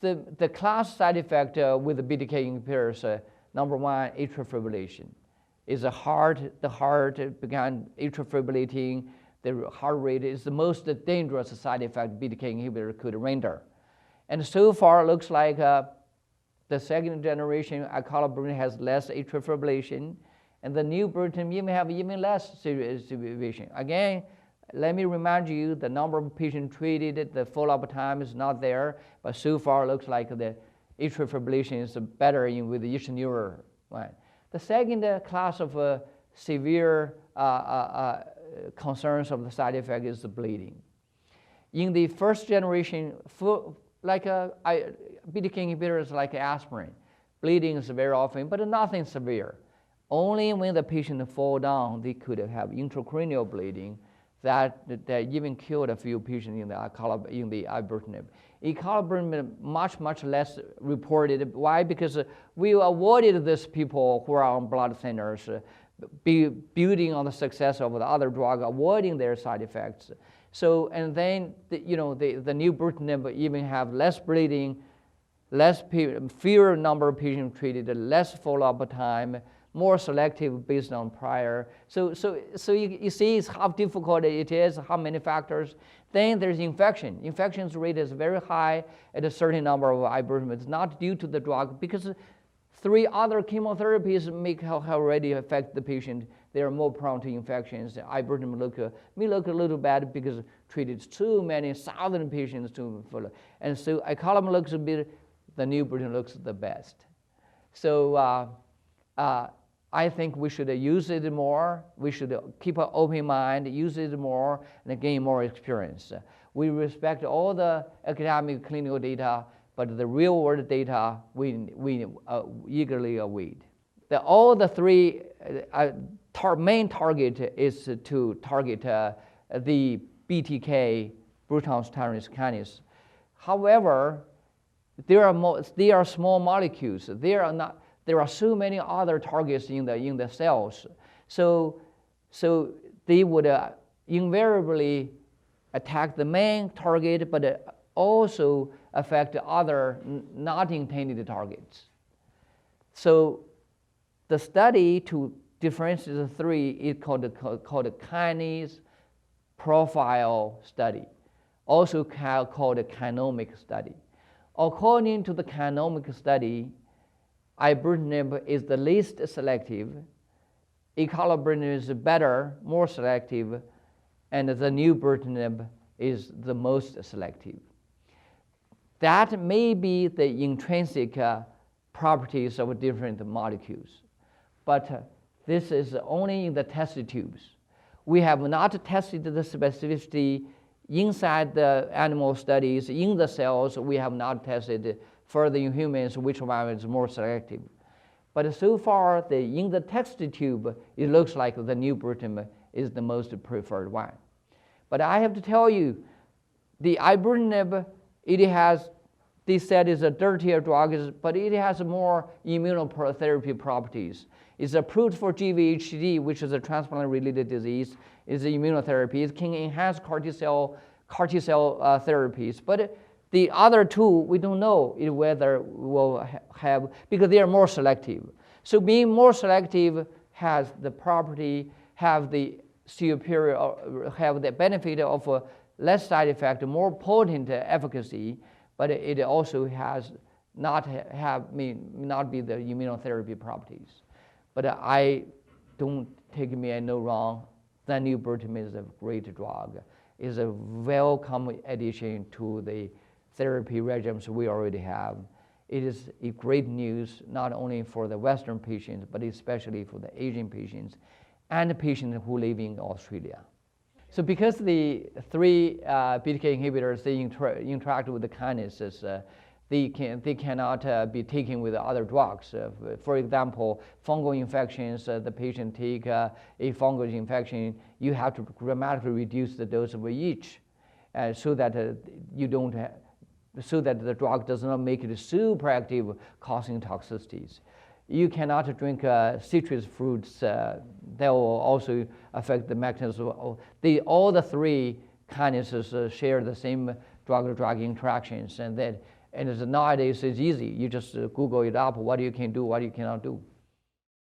the class side effect with the BTK inhibitors, number one, atrial fibrillation. The heart began atrial fibrillating, the heart rate is the most dangerous side effect BTK inhibitor could render. And so far, it looks like the second generation acalabrutinib has less atrial fibrillation, and the new ibrutinib even have even less situation. Again, let me remind you, the number of patients treated, the follow-up time is not there, but so far it looks like the atrial fibrillation is better with each newer one. The second class of severe concerns of the side effect is the bleeding. In the first generation, like BTK inhibitors like aspirin, bleeding is very often, but nothing severe. Only when the patient fall down, they could have intracranial bleeding that even killed a few patients in the ibrutinib. Acalabrutinib much less reported. Why? Because we avoided these people who are on blood thinners, building on the success of the other drug, avoiding their side effects. So, and then the new ibrutinib even have less bleeding, fewer number of patients treated, less follow-up time, more selective based on prior. So you see how difficult it is, how many factors. Then there's infection. Infections rate is very high at a certain number of ibrutinib. It's not due to the drug because 3 other chemotherapies already affect the patient. They are more prone to infections. Ibrutinib may look a little bad because treated too many thousand patients to follow. And so acalabrutinib looks a bit, the new ibrutinib looks the best. So I think we should use it more. We should keep an open mind, use it more, and gain more experience. We respect all the academic clinical data, but the real-world data we eagerly await. All the 3 main target is to target the BTK, Bruton's tyrosine kinase. However, they are small molecules. There are so many other targets in the cells, so they would invariably attack the main target, but also affect other not intended targets. So the study to differentiate the 3 is called a kinase profile study, also called a kinomic study. According to the kinomic study, ibrutinib is the least selective, acalabrutinib is better, more selective, and the new ibrutinib is the most selective. That may be the intrinsic properties of different molecules, but this is only in the test tubes. We have not tested the specificity inside the animal studies. In the cells, we have not tested further in humans which one is more selective. But so far, in the test tube, it looks like the new ibrutinib is the most preferred one. But I have to tell you, the ibrutinib, they said it's a dirtier drug, but it has more immunotherapy properties. It's approved for GVHD, which is a transplant-related disease. It's immunotherapy. It can enhance CAR T-cell therapies. But the other 2, we don't know whether will have, because they are more selective. So being more selective has the property, have the benefit of less side effect, more potent efficacy, but it also has not be the immunotherapy properties. But I don't take me no wrong. The new ibrutinib is a great drug. It's a welcome addition to the therapy regimens we already have. It is a great news not only for the Western patients, but especially for the Asian patients and the patients who live in Australia. So because the 3 BTK inhibitors, they interact with the kinases, they cannot be taken with other drugs. For example, fungal infections, the patient take a fungal infection, you have to dramatically reduce the dose of each so that so that the drug does not make it super active, causing toxicities. You cannot drink citrus fruits. That will also affect the mechanism. All the 3 kinases share the same drug-drug interactions, and that And nowadays it's easy. You just Google it up, what you can do, what you cannot do.